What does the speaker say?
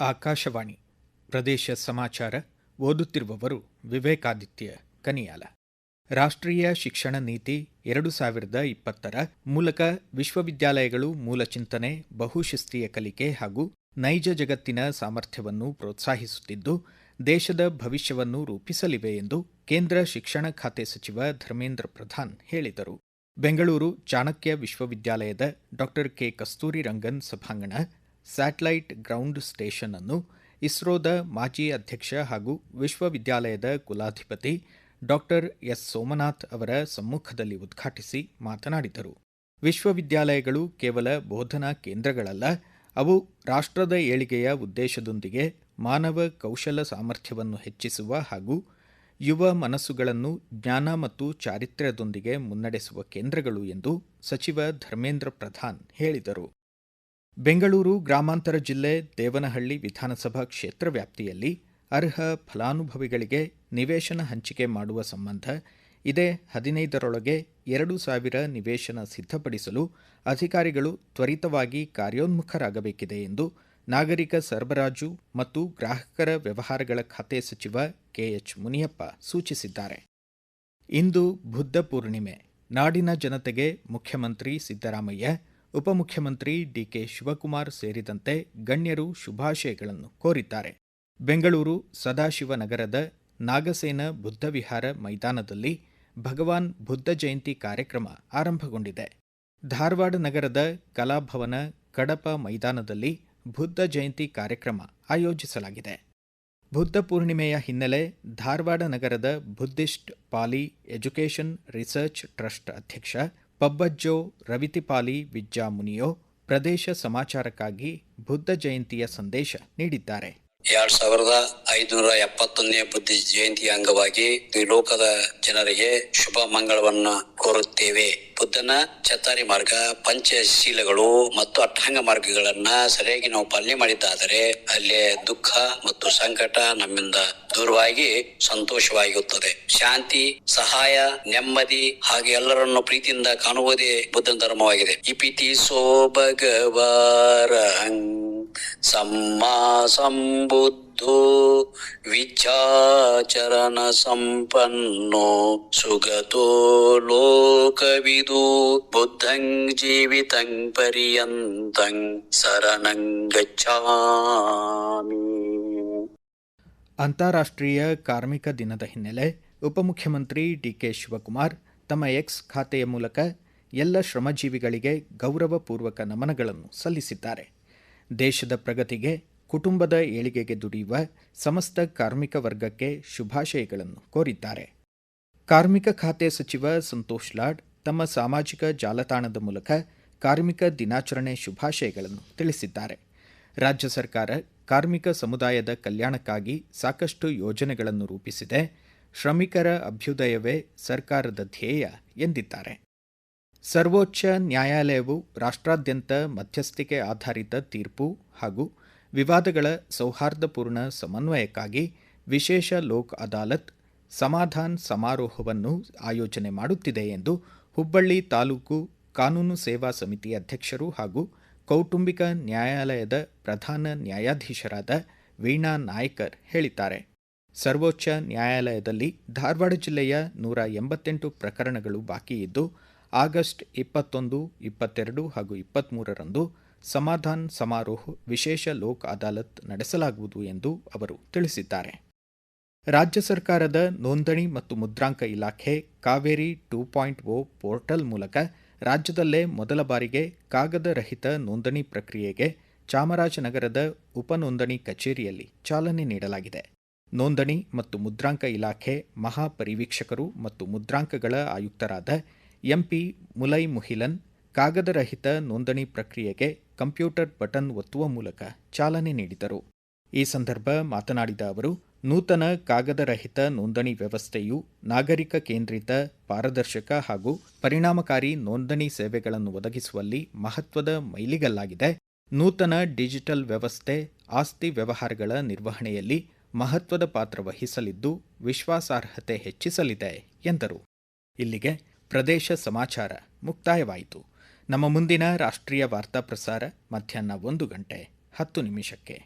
ಆಕಾಶವಾಣಿ ಪ್ರದೇಶ ಸಮಾಚಾರ ಓದುತ್ತಿರುವವರು ವಿವೇಕಾದಿತ್ಯ ಕನಿಯಾಲ. ರಾಷ್ಟ್ರೀಯ ಶಿಕ್ಷಣ ನೀತಿ 2020 ಮೂಲಕ ವಿಶ್ವವಿದ್ಯಾಲಯಗಳು ಮೂಲಚಿಂತನೆ, ಬಹುಶಿಸ್ತೀಯ ಕಲಿಕೆ ಹಾಗೂ ನೈಜ ಜಗತ್ತಿನ ಸಾಮರ್ಥ್ಯವನ್ನು ಪ್ರೋತ್ಸಾಹಿಸುತ್ತಿದ್ದು, ದೇಶದ ಭವಿಷ್ಯವನ್ನು ರೂಪಿಸಲಿವೆ ಎಂದು ಕೇಂದ್ರ ಶಿಕ್ಷಣ ಖಾತೆ ಸಚಿವ ಧರ್ಮೇಂದ್ರ ಪ್ರಧಾನ್ ಹೇಳಿದರು. ಬೆಂಗಳೂರು ಚಾಣಕ್ಯ ವಿಶ್ವವಿದ್ಯಾಲಯದ ಡಾ ಕೆ. ಕಸ್ತೂರಿ ರಂಗನ್ ಸಭಾಂಗಣ ಸ್ಯಾಟಲೈಟ್ ಗ್ರೌಂಡ್ ಸ್ಟೇಷನ್ ಅನ್ನು ಇಸ್ರೋದ ಮಾಜಿ ಅಧ್ಯಕ್ಷ ಹಾಗೂ ವಿಶ್ವವಿದ್ಯಾಲಯದ ಕುಲಾಧಿಪತಿ ಡಾ ಎಸ್. ಸೋಮನಾಥ್ ಅವರ ಸಮ್ಮುಖದಲ್ಲಿ ಉದ್ಘಾಟಿಸಿ ಮಾತನಾಡಿದರು. ವಿಶ್ವವಿದ್ಯಾಲಯಗಳು ಕೇವಲ ಬೋಧನಾ ಕೇಂದ್ರಗಳಲ್ಲ, ಅವು ರಾಷ್ಟ್ರದ ಏಳಿಗೆಯ ಉದ್ದೇಶದೊಂದಿಗೆ ಮಾನವ ಕೌಶಲ ಸಾಮರ್ಥ್ಯವನ್ನು ಹೆಚ್ಚಿಸುವ ಹಾಗೂ ಯುವ ಮನಸ್ಸುಗಳನ್ನು ಜ್ಞಾನ ಮತ್ತು ಚಾರಿತ್ರ್ಯದೊಂದಿಗೆ ಮುನ್ನಡೆಸುವ ಕೇಂದ್ರಗಳು ಎಂದು ಸಚಿವ ಧರ್ಮೇಂದ್ರ ಪ್ರಧಾನ್ ಹೇಳಿದರು. ಬೆಂಗಳೂರು ಗ್ರಾಮಾಂತರ ಜಿಲ್ಲೆ ದೇವನಹಳ್ಳಿ ವಿಧಾನಸಭಾ ಕ್ಷೇತ್ರ ವ್ಯಾಪ್ತಿಯಲ್ಲಿ ಅರ್ಹ ಫಲಾನುಭವಿಗಳಿಗೆ ನಿವೇಶನ ಹಂಚಿಕೆ ಮಾಡುವ ಸಂಬಂಧ ಇದೇ 15ರೊಳಗೆ 2,000 ನಿವೇಶನ ಸಿದ್ಧಪಡಿಸಲು ಅಧಿಕಾರಿಗಳು ತ್ವರಿತವಾಗಿ ಕಾರ್ಯೋನ್ಮುಖರಾಗಬೇಕಿದೆ ಎಂದು ನಾಗರಿಕ ಸರಬರಾಜು ಮತ್ತು ಗ್ರಾಹಕರ ವ್ಯವಹಾರಗಳ ಖಾತೆ ಸಚಿವ ಕೆಎಚ್ ಮುನಿಯಪ್ಪ ಸೂಚಿಸಿದ್ದಾರೆ. ಇಂದು ಬುದ್ಧ ಪೂರ್ಣಿಮೆ. ನಾಡಿನ ಜನತೆಗೆ ಮುಖ್ಯಮಂತ್ರಿ ಸಿದ್ದರಾಮಯ್ಯ, ಉಪಮುಖ್ಯಮಂತ್ರಿ ಡಿಕೆ ಶಿವಕುಮಾರ್ ಸೇರಿದಂತೆ ಗಣ್ಯರು ಶುಭಾಶಯಗಳನ್ನು ಕೋರಿದ್ದಾರೆ. ಬೆಂಗಳೂರು ಸದಾಶಿವನಗರದ ನಾಗಸೇನ ಬುದ್ಧವಿಹಾರ ಮೈದಾನದಲ್ಲಿ ಭಗವಾನ್ ಬುದ್ಧ ಜಯಂತಿ ಕಾರ್ಯಕ್ರಮ ಆರಂಭಗೊಂಡಿದೆ. ಧಾರವಾಡ ನಗರದ ಕಲಾಭವನ ಕಡಪ ಮೈದಾನದಲ್ಲಿ ಬುದ್ಧ ಜಯಂತಿ ಕಾರ್ಯಕ್ರಮ ಆಯೋಜಿಸಲಾಗಿದೆ. ಬುದ್ಧ ಪೂರ್ಣಿಮೆಯ ಹಿನ್ನೆಲೆ ಧಾರವಾಡ ನಗರದ ಬುದ್ಧಿಸ್ಟ್ ಪಾಲಿ ಎಜುಕೇಷನ್ ರಿಸರ್ಚ್ ಟ್ರಸ್ಟ್ ಅಧ್ಯಕ್ಷ ಪಬ್ಬಜ್ಜೋ ರವಿತಿಪಾಲಿ ವಿಜ್ಜಾ ಮುನಿಯೋ ಪ್ರದೇಶ ಸಮಾಚಾರಕ್ಕಾಗಿ ಬುದ್ಧ ಜಯಂತಿಯ ಸಂದೇಶ ನೀಡಿದ್ದಾರೆ. 2571ನೇ ಬುದ್ಧ ಜಯಂತಿಯ ಅಂಗವಾಗಿ ಈ ಲೋಕದ ಜನರಿಗೆ ಶುಭ ಮಂಗಳವನ್ನು ಕೋರುತ್ತೇವೆ. ಬುದ್ಧನ ಚತ್ತಾರಿ ಮಾರ್ಗ, ಪಂಚಶೀಲಗಳು ಮತ್ತು ಅಷ್ಟಾಂಗ ಮಾರ್ಗಗಳನ್ನ ಸರಿಯಾಗಿ ನಾವು ಪಾಲನೆ ಮಾಡಿದ್ದಾದರೆ ಅಲ್ಲಿ ದುಃಖ ಮತ್ತು ಸಂಕಟ ನಮ್ಮಿಂದ ದೂರವಾಗಿ ಸಂತೋಷವಾಗಿರುತ್ತದೆ. ಶಾಂತಿ, ಸಹಾಯ, ನೆಮ್ಮದಿ ಹಾಗೆ ಎಲ್ಲರನ್ನು ಪ್ರೀತಿಯಿಂದ ಕಾಣುವುದೇ ಬುದ್ಧನ ಧರ್ಮವಾಗಿದೆ. ಇಪಿತಿ ಸೋ ಭಗವಾರಹಂ ಸಮ್ಮಾ ಸಂಬುದ್ಧೋ ವಿಚಾಚರಣ ಸಂಪನ್ನೋ ಸುಗತೋ ಲೋಕವಿದು ಬುದ್ಧಂ ಜೀವಿತಂ ಪರ್ಯಂತಂ ಶರಣಂ ಗಚ್ಛಾಮಿ. ಅಂತಾರಾಷ್ಟ್ರೀಯ ಕಾರ್ಮಿಕ ದಿನದ ಹಿನ್ನೆಲೆ ಉಪಮುಖ್ಯಮಂತ್ರಿ ಡಿಕೆ ಶಿವಕುಮಾರ್ ತಮ್ಮ ಎಕ್ಸ್ ಖಾತೆಯ ಮೂಲಕ ಎಲ್ಲ ಶ್ರಮಜೀವಿಗಳಿಗೆ ಗೌರವಪೂರ್ವಕ ನಮನಗಳನ್ನು ಸಲ್ಲಿಸಿದ್ದಾರೆ. ದೇಶದ ಪ್ರಗತಿಗೆ, ಕುಟುಂಬದ ಏಳಿಗೆಗೆ ದುಡಿಯುವ ಸಮಸ್ತ ಕಾರ್ಮಿಕ ವರ್ಗಕ್ಕೆ ಶುಭಾಶಯಗಳನ್ನು ಕೋರಿದ್ದಾರೆ. ಕಾರ್ಮಿಕ ಖಾತೆ ಸಚಿವ ಸಂತೋಷ್ ಲಾಡ್ ತಮ್ಮ ಸಾಮಾಜಿಕ ಜಾಲತಾಣದ ಮೂಲಕ ಕಾರ್ಮಿಕ ದಿನಾಚರಣೆ ಶುಭಾಶಯಗಳನ್ನು ತಿಳಿಸಿದ್ದಾರೆ. ರಾಜ್ಯ ಸರ್ಕಾರ ಕಾರ್ಮಿಕ ಸಮುದಾಯದ ಕಲ್ಯಾಣಕ್ಕಾಗಿ ಸಾಕಷ್ಟು ಯೋಜನೆಗಳನ್ನು ರೂಪಿಸಿದೆ. ಶ್ರಮಿಕರ ಅಭ್ಯುದಯವೇ ಸರ್ಕಾರದ ಧ್ಯೇಯ ಎಂದಿದ್ದಾರೆ. ಸರ್ವೋಚ್ಚ ನ್ಯಾಯಾಲಯವು ರಾಷ್ಟ್ರಾದ್ಯಂತ ಮಧ್ಯಸ್ಥಿಕೆ ಆಧಾರಿತ ತೀರ್ಪು ಹಾಗೂ ವಿವಾದಗಳ ಸೌಹಾರ್ದಪೂರ್ಣ ಸಮನ್ವಯಕ್ಕಾಗಿ ವಿಶೇಷ ಲೋಕ್ ಅದಾಲತ್ ಸಮಾಧಾನ್ ಸಮಾರೋಹವನ್ನು ಆಯೋಜನೆ ಮಾಡುತ್ತಿದೆ ಎಂದು ಹುಬ್ಬಳ್ಳಿ ತಾಲೂಕು ಕಾನೂನು ಸೇವಾ ಸಮಿತಿ ಅಧ್ಯಕ್ಷರು ಹಾಗೂ ಕೌಟುಂಬಿಕ ನ್ಯಾಯಾಲಯದ ಪ್ರಧಾನ ನ್ಯಾಯಾಧೀಶರಾದ ವೀಣಾ ನಾಯ್ಕರ್ ಹೇಳಿದ್ದಾರೆ. ಸರ್ವೋಚ್ಚ ನ್ಯಾಯಾಲಯದಲ್ಲಿ ಧಾರವಾಡ ಜಿಲ್ಲೆಯ 188 ಪ್ರಕರಣಗಳು ಬಾಕಿ ಇದ್ದು, ಆಗಸ್ಟ್ 21, 22 ಹಾಗೂ 23ರಂದು ಸಮಾಧಾನ್ ಸಮಾರೋಹ ವಿಶೇಷ ಲೋಕ್ ಅದಾಲತ್ ನಡೆಸಲಾಗುವುದು ಎಂದು ಅವರು ತಿಳಿಸಿದ್ದಾರೆ. ರಾಜ್ಯ ಸರ್ಕಾರದ ನೋಂದಣಿ ಮತ್ತು ಮುದ್ರಾಂಕ ಇಲಾಖೆ ಕಾವೇರಿ 2.0 ಪೋರ್ಟಲ್ ಮೂಲಕ ರಾಜ್ಯದಲ್ಲೇ ಮೊದಲ ಬಾರಿಗೆ ಕಾಗದ ರಹಿತ ನೋಂದಣಿ ಪ್ರಕ್ರಿಯೆಗೆ ಚಾಮರಾಜನಗರದ ಉಪನೋಂದಣಿ ಕಚೇರಿಯಲ್ಲಿ ಚಾಲನೆ ನೀಡಲಾಗಿದೆ. ನೋಂದಣಿ ಮತ್ತು ಮುದ್ರಾಂಕ ಇಲಾಖೆ ಮಹಾಪರಿವೀಕ್ಷಕರು ಮತ್ತು ಮುದ್ರಾಂಕಗಳ ಆಯುಕ್ತರಾದ ಎಂಪಿ ಮುಲೈ ಮುಹಿಲನ್ ಕಾಗದರಹಿತ ನೋಂದಣಿ ಪ್ರಕ್ರಿಯೆಗೆ ಕಂಪ್ಯೂಟರ್ ಬಟನ್ ಒತ್ತುವ ಮೂಲಕ ಚಾಲನೆ ನೀಡಿದರು. ಈ ಸಂದರ್ಭ ಮಾತನಾಡಿದ ಅವರು, ನೂತನ ಕಾಗದರಹಿತ ನೋಂದಣಿ ವ್ಯವಸ್ಥೆಯು ನಾಗರಿಕ ಕೇಂದ್ರಿತ, ಪಾರದರ್ಶಕ ಹಾಗೂ ಪರಿಣಾಮಕಾರಿ ನೋಂದಣಿ ಸೇವೆಗಳನ್ನು ಒದಗಿಸುವಲ್ಲಿ ಮಹತ್ವದ ಮೈಲಿಗಲ್ಲಾಗಿದೆ. ನೂತನ ಡಿಜಿಟಲ್ ವ್ಯವಸ್ಥೆ ಆಸ್ತಿ ವ್ಯವಹಾರಗಳ ನಿರ್ವಹಣೆಯಲ್ಲಿ ಮಹತ್ವದ ಪಾತ್ರ ವಹಿಸಲಿದ್ದು, ವಿಶ್ವಾಸಾರ್ಹತೆ ಹೆಚ್ಚಿಸಲಿದೆ ಎಂದರು. ಇಲ್ಲಿಗೆ ಪ್ರದೇಶ ಸಮಾಚಾರ ಮುಕ್ತಾಯವಾಯಿತು. ನಮ್ಮ ಮುಂದಿನ ರಾಷ್ಟ್ರೀಯ ವಾರ್ತಾ ಪ್ರಸಾರ ಮಧ್ಯಾಹ್ನ 1:10 ನಿಮಿಷಕ್ಕೆ.